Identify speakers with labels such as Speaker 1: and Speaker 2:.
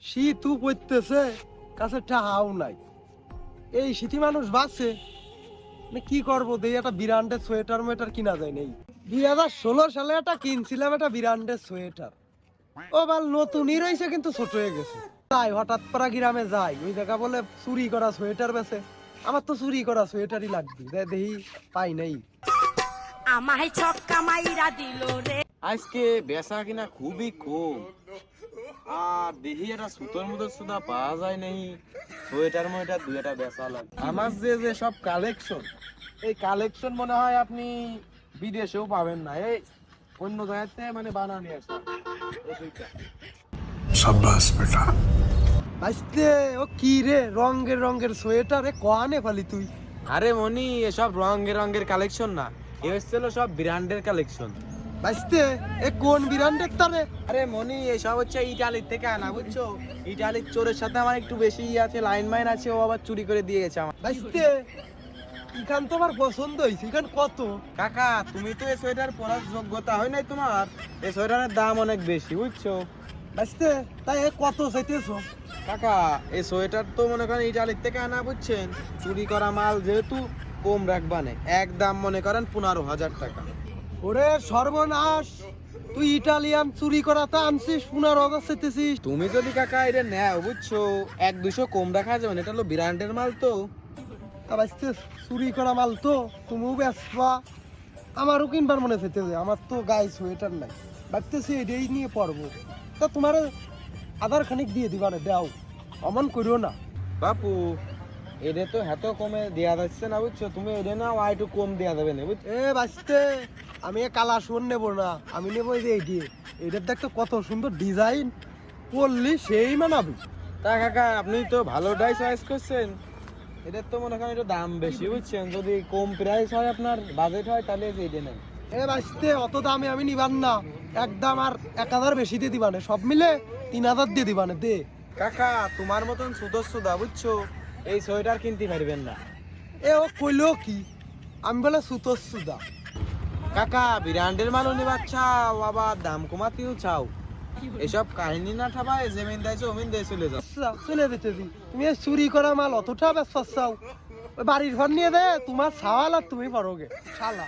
Speaker 1: শীত পড়তেছে, কাছে টাকাও নাই। এই শীতি মানুষ বাঁচে কি করবো? দেই একটা ব্র্যান্ডের সোয়েটার মোয়েটার কিনা যায় নেই। 2016 সালে একটা কিনছিলাম একটা ব্র্যান্ডের সোয়েটার, ও বাল নতুনই রয়েছে কিন্তু ছোট হয়ে গেছে। তাই হঠাৎ পাড়া গ্রামে যাই, ওই জায়গা বলে চুরি করা সোয়েটার বেছে। আমার তো চুরি করা সোয়েটারই লাগবে, দেখি পাই নাই।
Speaker 2: আমায় ছক্কা মাইরা দিল রে।
Speaker 3: আজকে বেচা কিনা খুবই কম, আর দেখি একটা সুতোর মতো সুতা পাওয়া যায় নাই। সোয়েটার মোয়েটার দুই একটা বেচা লাগে। আমার যে যে সব কালেকশন, এই কালেকশন মনে হয় আপনি বিদেশেও পাবেন না। এই অন্য জায়গাতে মানে বানানি আছে এই দুইটা।
Speaker 4: शाबाश बेटा।
Speaker 1: আজকে ও কি রে, রঙের রঙের সোয়েটার এ কোয়ানে ফালি তুই?
Speaker 3: আরে মনি, এসব রঙের রঙের কালেকশন না, এ হচ্ছিল সব ব্র্যান্ডের কালেকশন।
Speaker 1: বাইস্তে এ কোন ব্র্যান্ডের তারে?
Speaker 3: আরে মনি, এসব হচ্ছে ইটালির থেকে আনা, বুঝছো? ইটালির চোরের সাথে আমার একটু বেশি আছে, লাইন মাইন আছে, ও আবার চুরি করে দিয়ে গেছে আমার।
Speaker 1: বাইস্তে এখান তো আমার পছন্দ হয়েছে, এখান কত?
Speaker 3: কাকা, তুমি তো এই সোয়েটার পরার যোগ্যতা হয় নাই তোমার, এই সোয়েটারের দাম অনেক বেশি, বুঝছো?
Speaker 1: বাইস্তে তাই এ কত চাইতেছো?
Speaker 3: কাকা, এই সোয়েটার তো মনে করেন ইটালির থেকে আনা, বুঝছেন? চুরি করা মাল যেহেতু কম রাখবা না, একদম মনে করেন 15,000 টাকা।
Speaker 1: ওরে সর্বনাশ, তুই ইটালিয়ান চুরি করা তা আনছিস 15,000 চাইতেছিস?
Speaker 3: তুমি যদি কাকা এটা নেও, বুঝছো, 1-200 কম রাখা যাবে না, এটা হলো ব্র্যান্ডের মাল তো।
Speaker 1: তা বাইস্তে চুরি করা মাল তো তুমিও বেচবা, আমারও কিনবার মনে চাইতেছে। আমার তো গায়ে সোয়েটার নাই, ভাবতেছি এটাই নিয়ে পড়বো। তা তোমার আধার খানিক দিয়ে দিবা না, দাও, অমন করিও না।
Speaker 3: বাপু, এটা তো এত কমে দেওয়া যাচ্ছে না, বুঝছো? তুমি এটা নাও, আর একটু কম দেওয়া যাবে না, বুঝছো?
Speaker 1: এ বাঁচতে আমি এ কালা শোন নেবো না, আমি নেবো এই যে এই দিয়ে। এটার দেখতে কত সুন্দর ডিজাইন, পরলি সেই মানাবি।
Speaker 3: তা কাকা, আপনি তো ভালোটাই চয়েস করছেন। এটার তো মনে করেন একটু দাম বেশি, বুঝছেন? যদি কম প্রাইস হয়, আপনার বাজেট হয়, তাহলে এইটা নেন।
Speaker 1: এ বাঁচতে অত দামে আমি নিবার না, একদম আর 1,000 বেশি দিয়ে দিবানে, সব মিলে 3,000 দিয়ে দিবানে দে।
Speaker 3: কাকা, তোমার মতন সুদস্যদা, বুঝছো, এই সোয়েটার কিনতে পারবেন না।
Speaker 1: এ ও কইলো কি, আমি বলে সুতোর সুদা।
Speaker 3: কাকা, ব্র্যান্ডের মাল নিবার চাও, আবার দাম কমাতেও চাও, এসব কাহিনী না ঠাবায় জমিন দেয়ছে অমিন দিয়ে চলে যাও।
Speaker 1: আচ্ছা, চলে যেতেছি। তুমি এই চুরি করা মাল অতটা ব্যস্ত চাও, ওই বাড়ির ঘর নিয়ে দে, তোমার সাওয়াল আর তুমি পারোগে শালা।